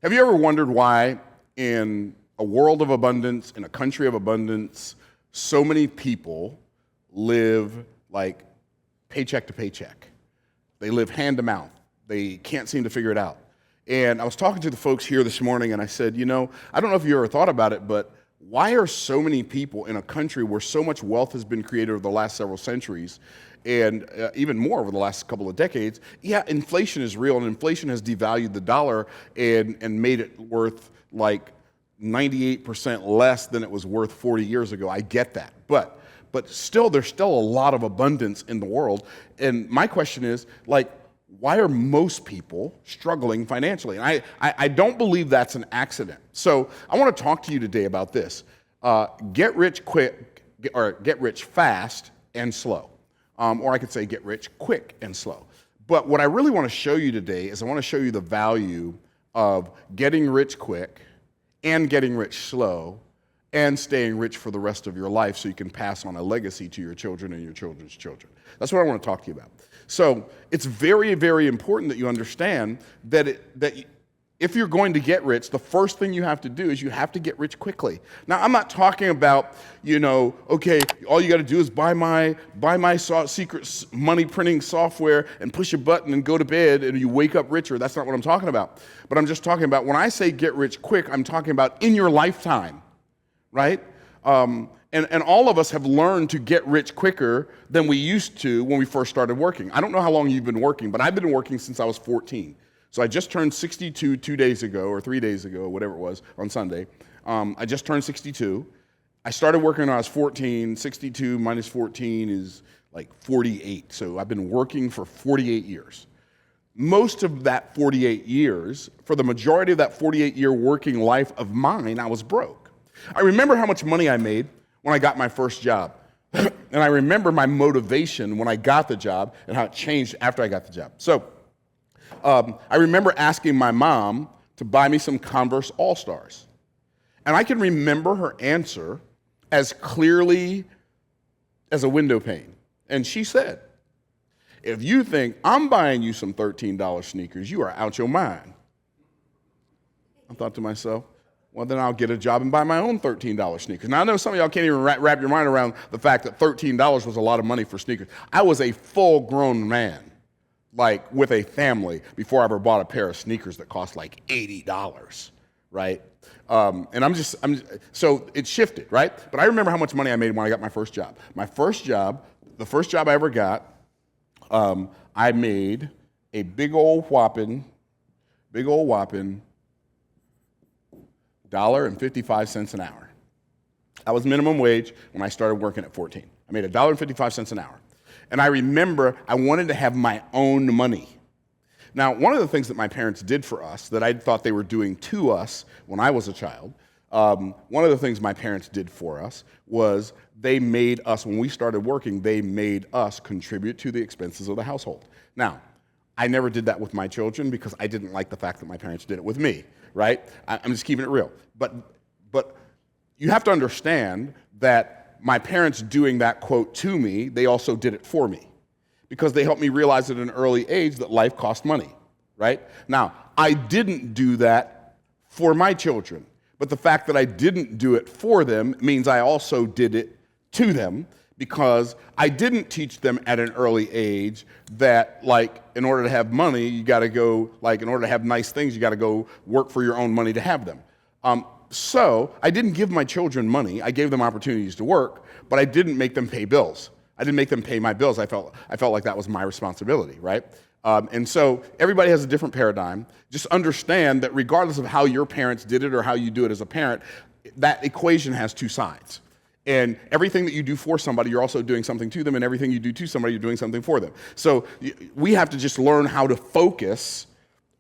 Have you ever wondered why in a world of abundance, in a country of abundance, so many people live like paycheck to paycheck? They live hand to mouth. They can't seem to figure it out. And I was talking to the folks here this morning and I said, I don't know if you ever thought about it, but why are so many people in a country where so much wealth has been created over the last several centuries and even more over the last couple of decades? Yeah, inflation is real, and inflation has devalued the dollar and made it worth like 98% less than it was worth 40 years ago. I get that. But still, there's still a lot of abundance in the world. And my question is, why are most people struggling financially? And I don't believe that's an accident. So I want to talk to you today about this. Get rich quick, or get rich fast and slow. Or I could say get rich quick and slow. But what I really want to show you today is I want to show you the value of getting rich quick and getting rich slow and staying rich for the rest of your life so you can pass on a legacy to your children and your children's children. That's what I want to talk to you about. So it's very, very important that you understand that if you're going to get rich, the first thing you have to do is you have to get rich quickly. Now, I'm not talking about, okay, all you got to do is buy my secret money printing software and push a button and go to bed and you wake up richer. That's not what I'm talking about. But I'm just talking about when I say get rich quick, I'm talking about in your lifetime, right? And all of us have learned to get rich quicker than we used to when we first started working. I don't know how long you've been working, but I've been working since I was 14. So I just turned 62 2 days ago, or 3 days ago, whatever it was, on Sunday. I just turned 62. I started working when I was 14. 62 minus 14 is like 48. So I've been working for 48 years. Most of that 48 years, for the majority of that 48-year working life of mine, I was broke. I remember how much money I made when I got my first job. And I remember my motivation when I got the job and how it changed after I got the job. So I remember asking my mom to buy me some Converse All-Stars. And I can remember her answer as clearly as a window pane. And she said, "If you think I'm buying you some $13 sneakers, you are out your mind." I thought to myself, well, then I'll get a job and buy my own $13 sneakers. Now, I know some of y'all can't even wrap your mind around the fact that $13 was a lot of money for sneakers. I was a full-grown man, like with a family, before I ever bought a pair of sneakers that cost like $80, right? And so it shifted, right? But I remember how much money I made when I got my first job. My first job, the first job I ever got, I made a big old whopping $1.55 an hour. That was minimum wage when I started working at 14. I made $1.55 an hour. And I remember I wanted to have my own money. Now, one of the things that my parents did for us that I thought they were doing to us when I was a child, one of the things my parents did for us was they made us, when we started working, they made us contribute to the expenses of the household. Now, I never did that with my children because I didn't like the fact that my parents did it with me, right? I'm just keeping it real. But you have to understand that my parents doing that quote to me, they also did it for me because they helped me realize at an early age that life cost money, right? Now, I didn't do that for my children, but the fact that I didn't do it for them means I also did it to them because I didn't teach them at an early age that, in order to have money, you got to go, in order to have nice things, you got to go work for your own money to have them. So I didn't give my children money. I gave them opportunities to work, but I didn't make them pay bills. I didn't make them pay my bills. I felt like that was my responsibility, right? And so everybody has a different paradigm. Just understand that regardless of how your parents did it or how you do it as a parent, that equation has two sides. And everything that you do for somebody, you're also doing something to them, and everything you do to somebody, you're doing something for them. So we have to just learn how to focus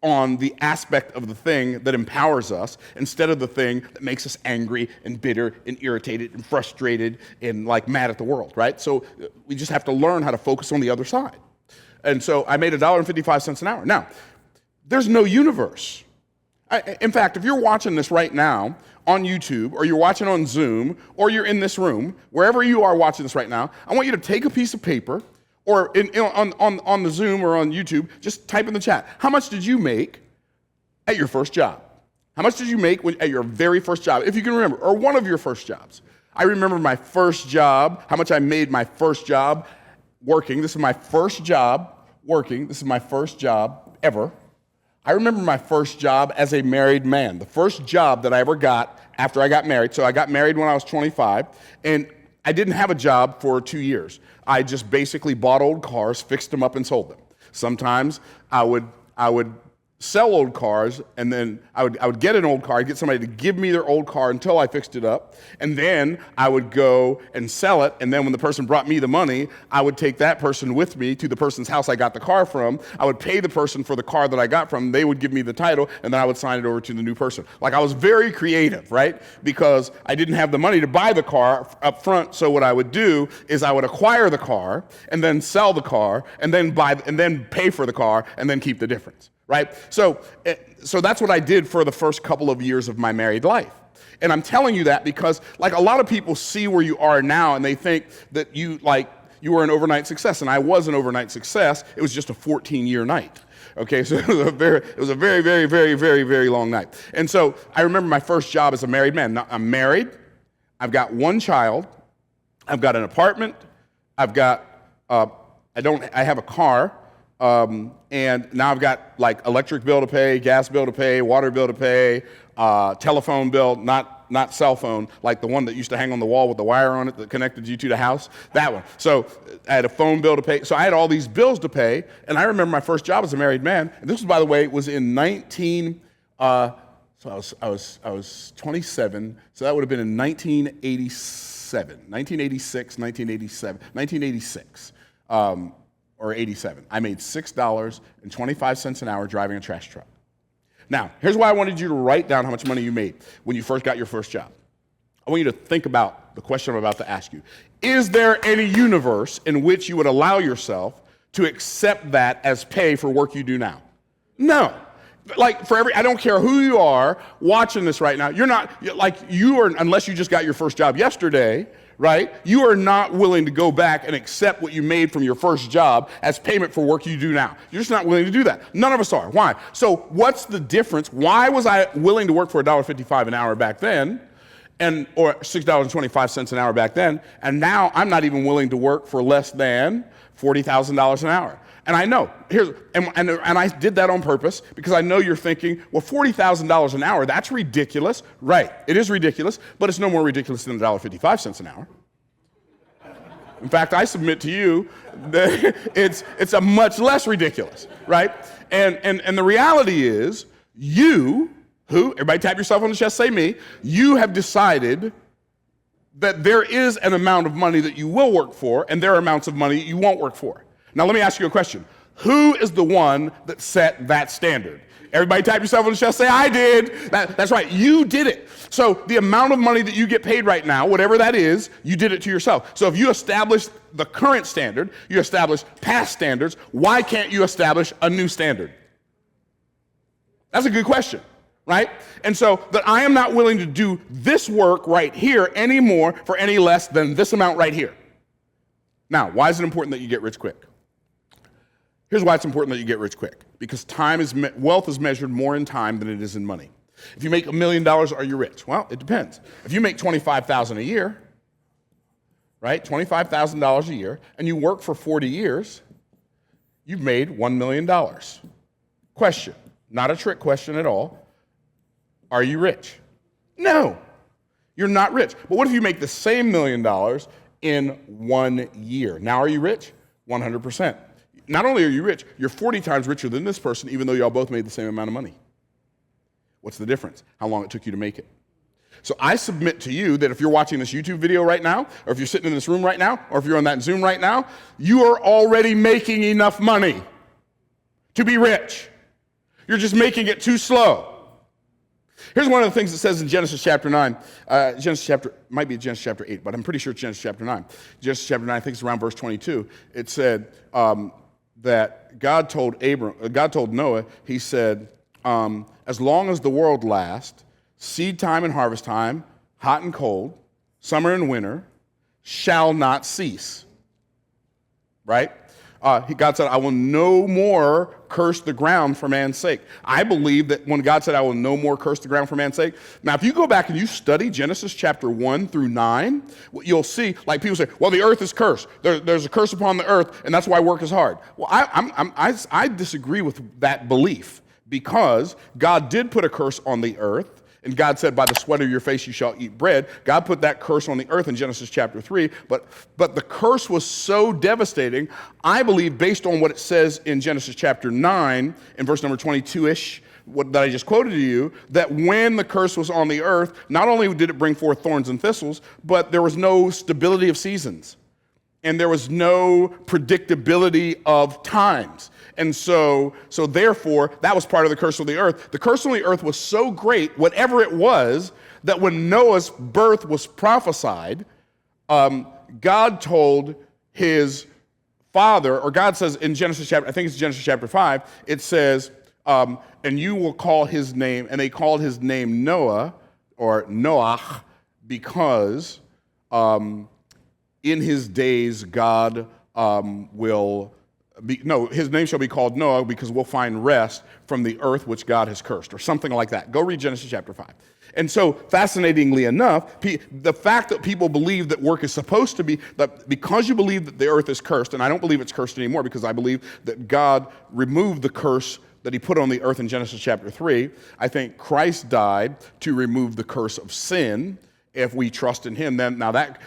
on the aspect of the thing that empowers us instead of the thing that makes us angry and bitter and irritated and frustrated and mad at the world, right? So we just have to learn how to focus on the other side. And so I made $1.55 an hour. Now, there's no universe. In fact, if you're watching this right now on YouTube, or you're watching on Zoom, or you're in this room, wherever you are watching this right now, I want you to take a piece of paper, or on the Zoom or on YouTube, just type in the chat, how much did you make at your first job? How much did you make at your very first job, if you can remember, or one of your first jobs? I remember my first job, how much I made my first job working. This is my first job working. This is my first job ever. I remember my first job as a married man, the first job that I ever got after I got married. So I got married when I was 25, and I didn't have a job for 2 years. I just basically bought old cars, fixed them up, and sold them. Sometimes I would sell old cars, and then I would get an old car, I'd get somebody to give me their old car until I fixed it up, and then I would go and sell it, and then when the person brought me the money, I would take that person with me to the person's house I got the car from. I would pay the person for the car that I got from, they would give me the title, and then I would sign it over to the new person. Like, I was very creative, right? Because I didn't have the money to buy the car up front, so what I would do is I would acquire the car, and then sell the car, and then pay for the car, and then keep the difference. Right? So that's what I did for the first couple of years of my married life. And I'm telling you that because, like, a lot of people see where you are now and they think that you were an overnight success. And I was an overnight success. It was just a 14-year night. Okay, so it was a very, very, very, very, very long night. And so I remember my first job as a married man. Now, I'm married. I've got one child. I've got an apartment. I have a car. And now I've got like electric bill to pay, gas bill to pay, water bill to pay, telephone bill, not cell phone, like the one that used to hang on the wall with the wire on it that connected you to the house, that one. So I had a phone bill to pay. So I had all these bills to pay, and I remember my first job as a married man. And this was, by the way, was in I was 27, so that would have been in 1986. Or 87. I made $6.25 an hour driving a trash truck. Now, here's why I wanted you to write down how much money you made when you first got your first job. I want you to think about the question I'm about to ask you. Is there any universe in which you would allow yourself to accept that as pay for work you do now? No. Like, I don't care who you are watching this right now, unless you just got your first job yesterday, right? You are not willing to go back and accept what you made from your first job as payment for work you do now. You're just not willing to do that. None of us are. Why? So what's the difference? Why was I willing to work for $1.55 an hour back then, or $6.25 an hour back then, and now I'm not even willing to work for less than $40,000 an hour? And I know, and I did that on purpose because I know you're thinking, well, $40,000 an hour, that's ridiculous. Right, it is ridiculous, but it's no more ridiculous than $1.55 an hour. In fact, I submit to you that it's a much less ridiculous, right? And the reality is, everybody tap yourself on the chest, say me, you have decided that there is an amount of money that you will work for, and there are amounts of money you won't work for. Now, let me ask you a question. Who is the one that set that standard? Everybody type yourself on the chest, say, I did. That's right, you did it. So the amount of money that you get paid right now, whatever that is, you did it to yourself. So if you establish the current standard, you establish past standards, why can't you establish a new standard? That's a good question, right? And so that I am not willing to do this work right here anymore for any less than this amount right here. Now, why is it important that you get rich quick? Here's why it's important that you get rich quick. Because wealth is measured more in time than it is in money. If you make $1 million, are you rich? Well, it depends. If you make $25,000 a year, right, $25,000 a year, and you work for 40 years, you've made $1 million. Question, not a trick question at all. Are you rich? No, you're not rich. But what if you make the same $1 million in 1 year? Now are you rich? 100%. Not only are you rich, you're 40 times richer than this person, even though y'all both made the same amount of money. What's the difference? How long it took you to make it. So I submit to you that if you're watching this YouTube video right now, or if you're sitting in this room right now, or if you're on that Zoom right now, you are already making enough money to be rich. You're just making it too slow. Here's one of the things it says in Genesis chapter 9. Might be Genesis chapter 8, but I'm pretty sure it's Genesis chapter 9. Genesis chapter 9, I think it's around verse 22. It said that God told Noah, he said, as long as the world lasts, seed time and harvest time, hot and cold, summer and winter, shall not cease. Right? God said, I will no more curse the ground for man's sake. I believe that when God said, I will no more curse the ground for man's sake, now if you go back and you study Genesis chapter 1 through 9, what you'll see, like people say, well, the earth is cursed. There's a curse upon the earth, and that's why work is hard. Well, I disagree with that belief, because God did put a curse on the earth. And God said, by the sweat of your face you shall eat bread. God put that curse on the earth in Genesis chapter 3. But the curse was so devastating, I believe, based on what it says in Genesis chapter 9, in verse number 22-ish, that I just quoted to you, that when the curse was on the earth, not only did it bring forth thorns and thistles, but there was no stability of seasons. And there was no predictability of times. And so therefore, that was part of the curse of the earth. The curse on the earth was so great, whatever it was, that when Noah's birth was prophesied, God told his father, or God says in Genesis chapter, I think it's Genesis chapter 5, it says, and you will call his name, and they called his name Noah, or Noach, because in his days God his name shall be called Noah, because we'll find rest from the earth which God has cursed, or something like that. Go read Genesis chapter 5. And so, fascinatingly enough, the fact that people believe that work is supposed to be, that because you believe that the earth is cursed, and I don't believe it's cursed anymore, because I believe that God removed the curse that he put on the earth in Genesis chapter 3. I think Christ died to remove the curse of sin. If we trust in him,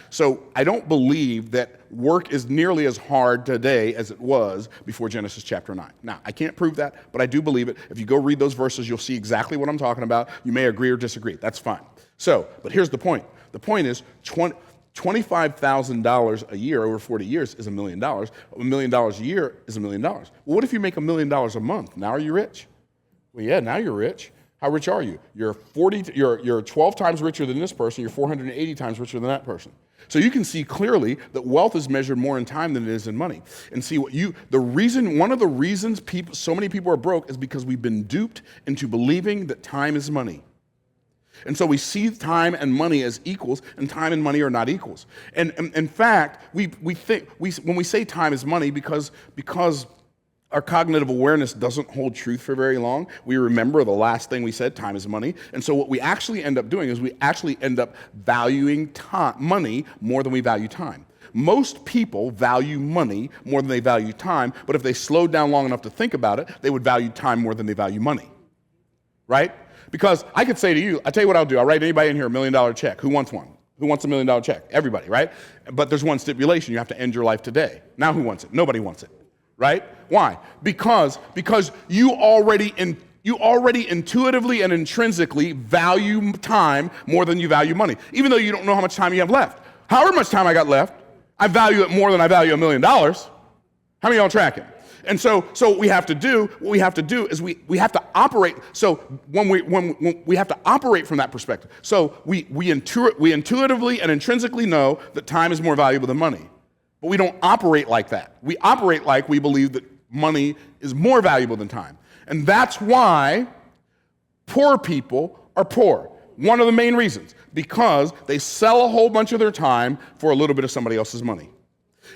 so I don't believe that work is nearly as hard today as it was before Genesis chapter 9. Now, I can't prove that, but I do believe it. If you go read those verses, you'll see exactly what I'm talking about. You may agree or disagree. That's fine. So, but here's the point. The point is $25,000 a year over 40 years is $1 million. $1 million a year is $1 million. Well, what if you make $1 million a month? Now are you rich? Well, yeah, now you're rich. How rich are you? You're 12 times richer than this person. You're 480 times richer than that person. So you can see clearly that wealth is measured more in time than it is in money. And see one of the reasons so many people are broke is because we've been duped into believing that time is money. And so we see time and money as equals, and time and money are not equals. And in fact, we think when we say time is money, because our cognitive awareness doesn't hold truth for very long. We remember the last thing we said, time is money. And so what we actually end up doing is we actually end up valuing money more than we value time. Most people value money more than they value time, but if they slowed down long enough to think about it, they would value time more than they value money, right? Because I could say to you, I'll tell you what I'll do. I'll write anybody in here $1 million check. Who wants one? Who wants $1 million check? Everybody, right? But there's one stipulation. You have to end your life today. Now who wants it? Nobody wants it. Right? Why? Because you already intuitively and intrinsically value time more than you value money, even though you don't know how much time you have left. However much time I got left, I value it more than I value $1 million. How many of y'all tracking? And so what we have to do is we have to operate. So when we have to operate from that perspective. So we intuitively and intrinsically know that time is more valuable than money. But we don't operate like that. We operate like we believe that money is more valuable than time. And that's why poor people are poor. One of the main reasons, because they sell a whole bunch of their time for a little bit of somebody else's money.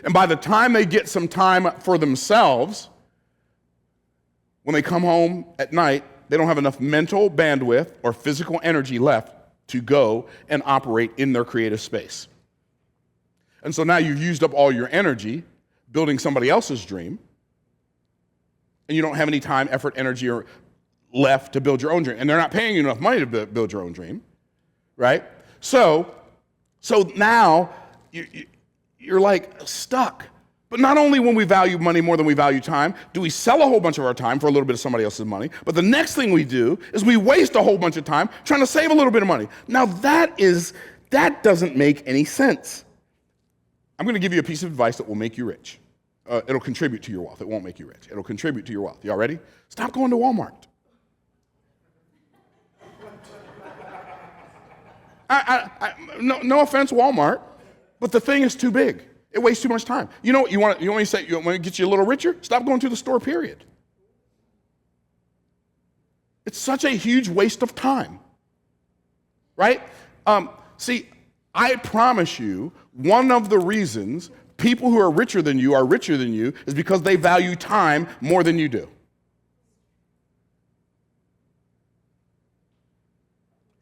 And by the time they get some time for themselves, when they come home at night, they don't have enough mental bandwidth or physical energy left to go and operate in their creative space. And so now you've used up all your energy building somebody else's dream, and you don't have any time, effort, energy left to build your own dream. And they're not paying you enough money to build your own dream, right? So now you're like stuck. But not only when we value money more than we value time, do we sell a whole bunch of our time for a little bit of somebody else's money, but the next thing we do is we waste a whole bunch of time trying to save a little bit of money. Now that doesn't make any sense. I'm going to give you a piece of advice that will make you rich. It'll contribute to your wealth. It won't make you rich. It'll contribute to your wealth. Y'all ready? Stop going to Walmart. No offense, Walmart, but the thing is too big. It wastes too much time. You know what you want to get you a little richer? Stop going to the store, period. It's such a huge waste of time, right? See, I promise you, one of the reasons people who are richer than you is because they value time more than you do.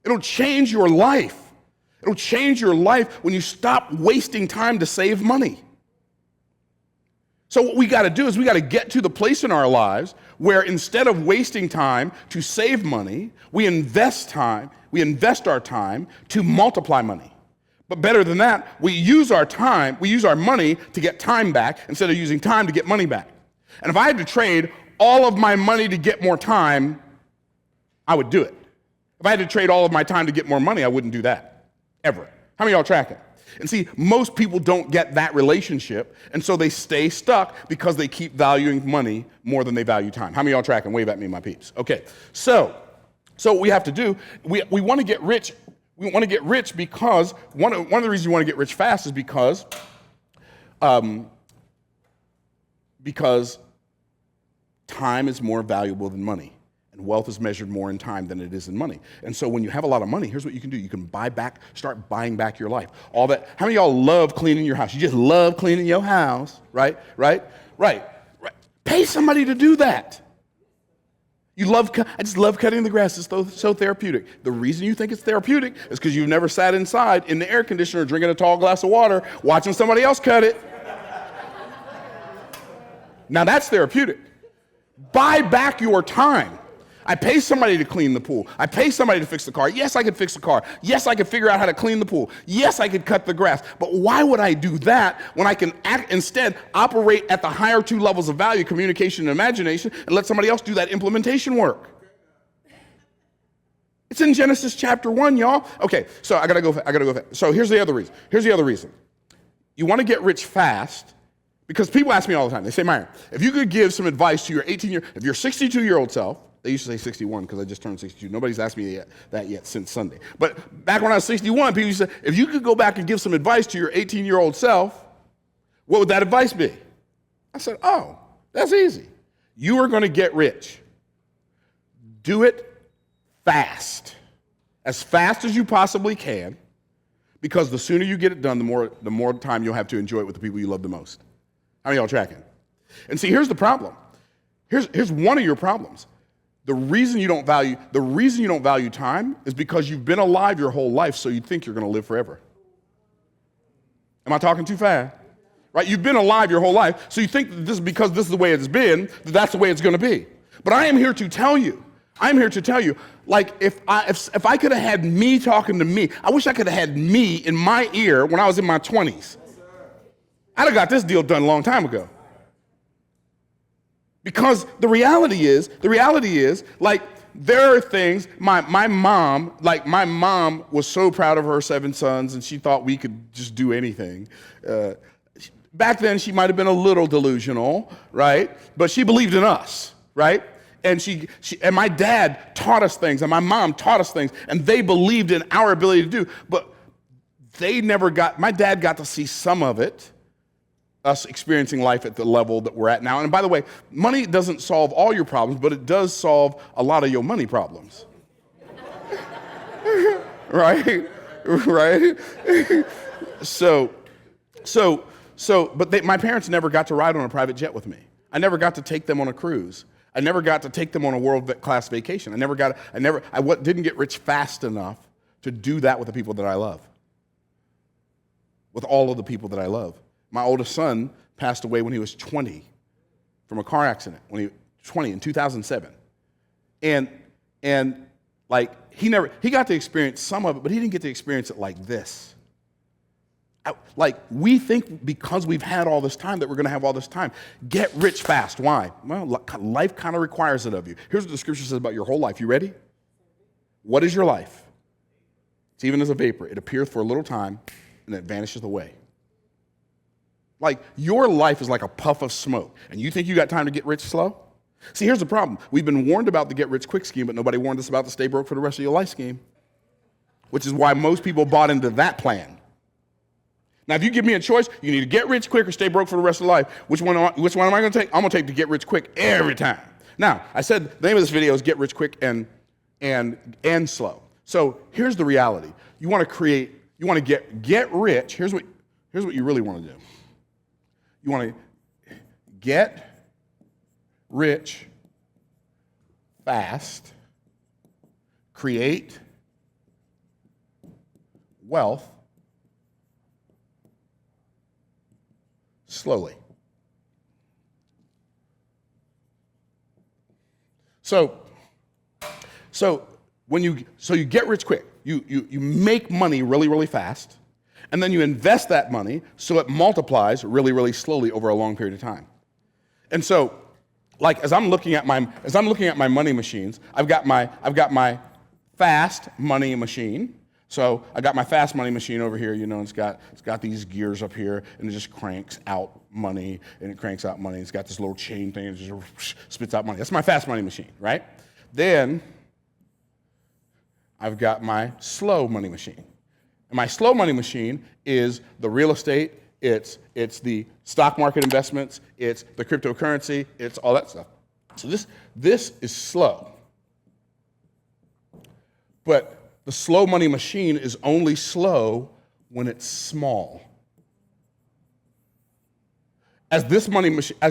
It'll change your life. It'll change your life when you stop wasting time to save money. So what we got to do is we got to get to the place in our lives where instead of wasting time to save money, we invest our time to multiply money. But better than that, we use our money to get time back instead of using time to get money back. And if I had to trade all of my money to get more time, I would do it. If I had to trade all of my time to get more money, I wouldn't do that, ever. How many of y'all tracking? And see, most people don't get that relationship, and so they stay stuck because they keep valuing money more than they value time. How many of y'all tracking? Wave at me, my peeps. Okay, so what we have to do, we want to get rich. We want to get rich because one of the reasons you want to get rich fast is because time is more valuable than money. And wealth is measured more in time than it is in money. And so when you have a lot of money, here's what you can do. You can start buying back your life. All that. How many of y'all love cleaning your house? You just love cleaning your house, right? Pay somebody to do that. I just love cutting the grass. It's so therapeutic. The reason you think it's therapeutic is because you've never sat inside in the air conditioner drinking a tall glass of water, watching somebody else cut it. Now that's therapeutic. Buy back your time. I pay somebody to clean the pool. I pay somebody to fix the car. Yes, I could fix the car. Yes, I could figure out how to clean the pool. Yes, I could cut the grass. But why would I do that when I can instead operate at the higher two levels of value, communication and imagination, and let somebody else do that implementation work? It's in Genesis chapter 1, y'all. Okay, so I gotta go fast. So here's the other reason. You want to get rich fast because people ask me all the time. They say, Myron, if you could give some advice to your if your 62-year-old self. They used to say 61 because I just turned 62. Nobody's asked me that yet since Sunday. But back when I was 61, people used to say, if you could go back and give some advice to your 18-year-old self, what would that advice be? I said, oh, that's easy. You are going to get rich. Do it fast. As fast as you possibly can, because the sooner you get it done, the more time you'll have to enjoy it with the people you love the most. How many of y'all tracking? And see, here's the problem. Here's one of your problems. The reason you don't value time is because you've been alive your whole life, so you think you're going to live forever. Am I talking too fast? Right? You've been alive your whole life, so you think that this is the way it's been, that's the way it's going to be. But I am here to tell you, like if I could have had me talking to me, I wish I could have had me in my ear when I was in my 20s. I'd have got this deal done a long time ago. Because the reality is, like, there are things, my mom was so proud of her 7 sons, and she thought we could just do anything. Back then, she might have been a little delusional, right? But she believed in us, right? And and my dad taught us things, and my mom taught us things, and they believed in our ability to do. But my dad got to see some of it, us experiencing life at the level that we're at now. And by the way, money doesn't solve all your problems, but it does solve a lot of your money problems. Right? But my parents never got to ride on a private jet with me. I never got to take them on a cruise. I never got to take them on a world-class vacation. I didn't get rich fast enough to do that with the people that I love. With all of the people that I love. My oldest son passed away when he was 20 from a car accident, when he was 20 in 2007. And like he got to experience some of it, but he didn't get to experience it like this. Like we think because we've had all this time that we're going to have all this time. Get rich fast. Why? Well, life kind of requires it of you. Here's what the scripture says about your whole life. You ready? What is your life? It's even as a vapor. It appears for a little time and it vanishes away. Like, your life is like a puff of smoke, and you think you got time to get rich slow? See, here's the problem. We've been warned about the get rich quick scheme, but nobody warned us about the stay broke for the rest of your life scheme, which is why most people bought into that plan. Now, if you give me a choice, you need to get rich quick or stay broke for the rest of life. Which one am I going to take? I'm going to take the get rich quick every time. Now, I said the name of this video is Get Rich Quick and Slow. So here's the reality. You want to get rich. Here's what you really want to do. You want to get rich fast, create wealth slowly. So you get rich quick. You make money really, really fast, and then you invest that money so it multiplies really, really slowly over a long period of time. And so, like as I'm looking at my money machines, I've got my fast money machine. So I got my fast money machine over here, and it's got these gears up here, and it just cranks out money, and it cranks out money. It's got this little chain thing, and it just spits out money. That's my fast money machine, right? Then I've got my slow money machine. And my slow money machine is the real estate, it's the stock market investments, it's the cryptocurrency, it's all that stuff. So this is slow. But the slow money machine is only slow when it's small. As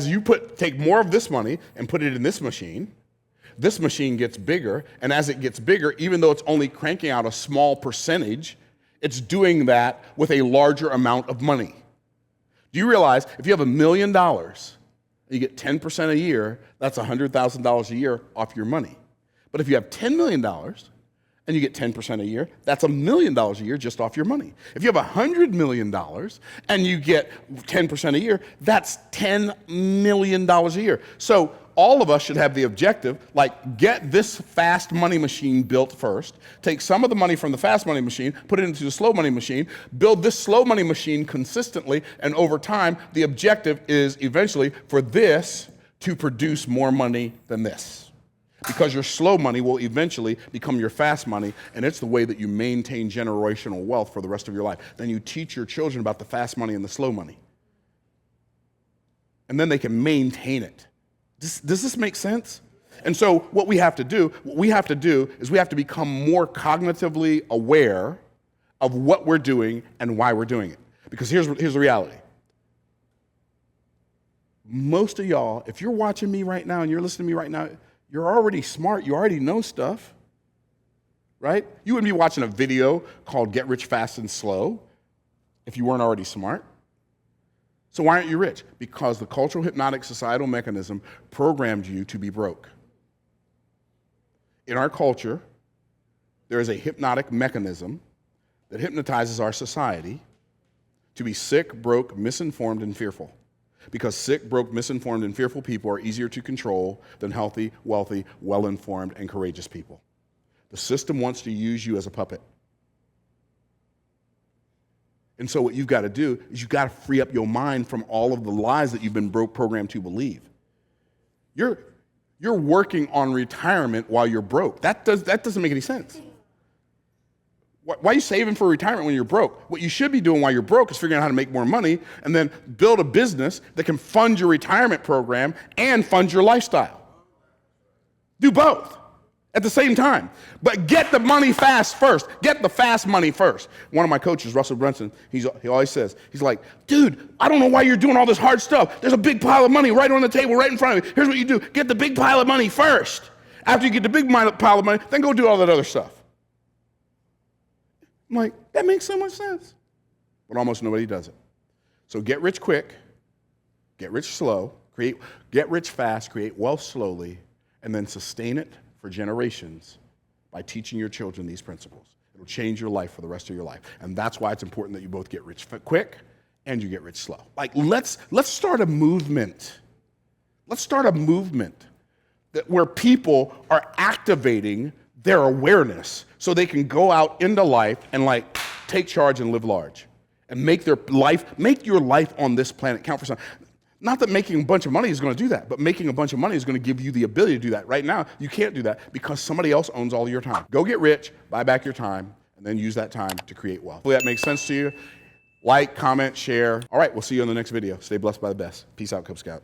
you take more of this money and put it in this machine gets bigger, and as it gets bigger, even though it's only cranking out a small percentage, it's doing that with a larger amount of money. Do you realize if you have $1 million, you get 10% a year, that's $100,000 a year off your money. But if you have $10 million and you get 10% a year, that's $1 million a year just off your money. If you have $100 million and you get 10% a year, that's $10 million a year. So all of us should have the objective, like get this fast money machine built first, take some of the money from the fast money machine, put it into the slow money machine, build this slow money machine consistently, and over time, the objective is eventually for this to produce more money than this. Because your slow money will eventually become your fast money, and it's the way that you maintain generational wealth for the rest of your life. Then you teach your children about the fast money and the slow money. And then they can maintain it. Does this make sense? And so what we have to do is we have to become more cognitively aware of what we're doing and why we're doing it. Because here's the reality. Most of y'all, if you're watching me right now and you're listening to me right now, you're already smart. You already know stuff, right? You wouldn't be watching a video called Get Rich Fast and Slow if you weren't already smart. So why aren't you rich? Because the cultural hypnotic societal mechanism programmed you to be broke. In our culture, there is a hypnotic mechanism that hypnotizes our society to be sick, broke, misinformed, and fearful. Because sick, broke, misinformed, and fearful people are easier to control than healthy, wealthy, well-informed, and courageous people. The system wants to use you as a puppet. And so what you've got to do is you've got to free up your mind from all of the lies that you've been programmed to believe. You're working on retirement while you're broke. That doesn't make any sense. Why are you saving for retirement when you're broke? What you should be doing while you're broke is figuring out how to make more money and then build a business that can fund your retirement program and fund your lifestyle. Do both at the same time. But get the money fast first. Get the fast money first. One of my coaches, Russell Brunson, he always says, he's like, dude, I don't know why you're doing all this hard stuff. There's a big pile of money right on the table, right in front of you. Here's what you do. Get the big pile of money first. After you get the big pile of money, then go do all that other stuff. I'm like, that makes so much sense. But almost nobody does it. So get rich quick, get rich slow, get rich fast, create wealth slowly, and then sustain it for generations by teaching your children these principles. It'll change your life for the rest of your life. And that's why it's important that you both get rich quick and you get rich slow. Like, let's start a movement. Let's start a movement where people are activating their awareness so they can go out into life and like take charge and live large and make your life on this planet count for something. Not that making a bunch of money is going to do that, but making a bunch of money is going to give you the ability to do that. Right now, you can't do that because somebody else owns all your time. Go get rich, buy back your time, and then use that time to create wealth. Hopefully that makes sense to you. Like, comment, share. All right, we'll see you in the next video. Stay blessed by the best. Peace out, Cub Scout.